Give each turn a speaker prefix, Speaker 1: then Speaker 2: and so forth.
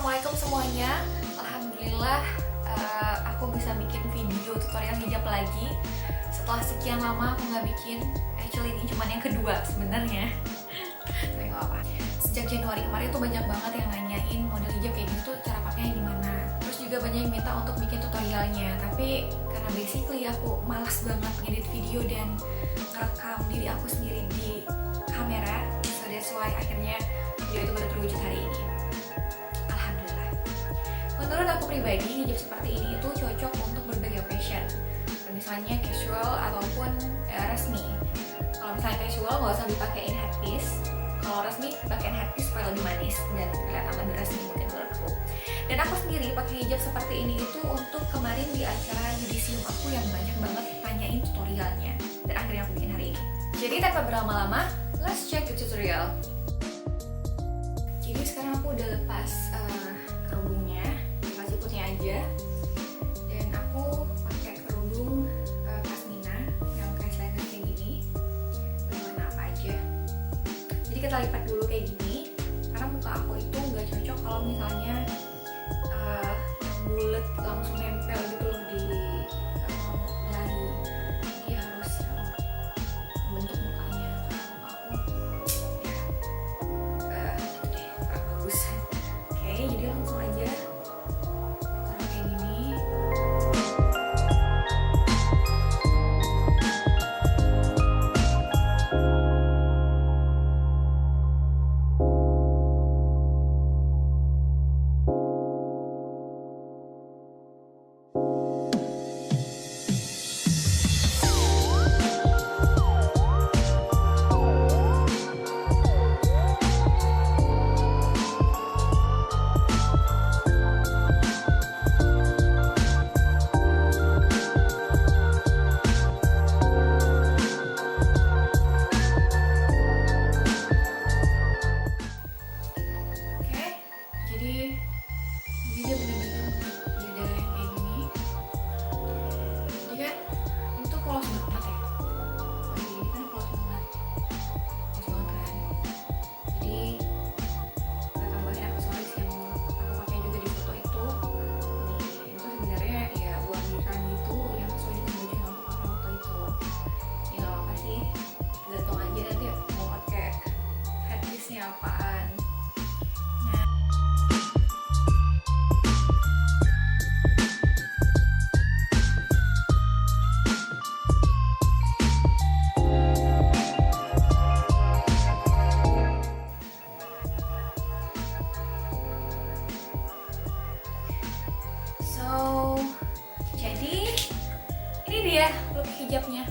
Speaker 1: Assalamualaikum semuanya. Alhamdulillah aku bisa bikin video tutorial hijab lagi. Setelah sekian lama aku nggak bikin. Actually ini cuma yang kedua sebenarnya. Tapi nggak apa. Sejak Januari kemarin tuh banyak banget yang nanyain model hijab kayak gitu cara pakainya gimana. Terus juga banyak yang minta untuk bikin tutorialnya. Tapi karena basically aku malas banget ngedit video dan ngerekam diri aku sendiri di kamera, so that's why akhirnya video itu baru terwujud hari ini. Menurut aku pribadi, hijab seperti ini itu cocok untuk berbagai occasion. Misalnya casual ataupun resmi. Kalau misalnya casual nggak usah dipakein headpiece. Kalau resmi pakein headpiece supaya lebih manis dan kelihatan lebih resmi mungkin menurutku. Dan aku sendiri pakai hijab seperti ini itu untuk kemarin di acara yudisium aku yang banyak banget tanyain tutorialnya. Dan akhirnya aku bikin hari ini. Jadi tanpa berlama-lama, let's check the tutorial. Jadi sekarang aku udah lepas kerudungnya, kasih putihnya aja. Dan aku pakai kerudung pasmina yang kayak selendang kayak gini, warna apa aja. Jadi kita lipat dulu kayak gini, karena muka aku itu nggak cocok kalau misalnya bulat langsung nempel gitu loh di dahi. Jadi harus membentuk mukanya. Karena muka aku ya gitu deh, kurang bagus. Oke, jadi langsung aja taruh kayak gini. Dia bener-bener beda yang kayak gini. Jadi kan ini tuh polos banget ya. Kalau kayak gini kan polos banget kan. Jadi kita tambahin aksesoris yang aku pakai juga di foto itu. Ini itu sebenarnya ya bordiran gitu yang sesuai dengan baju yang aku pakai waktu itu. Ya nggak apa sih, gantung aja nanti mau pakai headpiece-nya apaan. Jadi ini dia look hijabnya.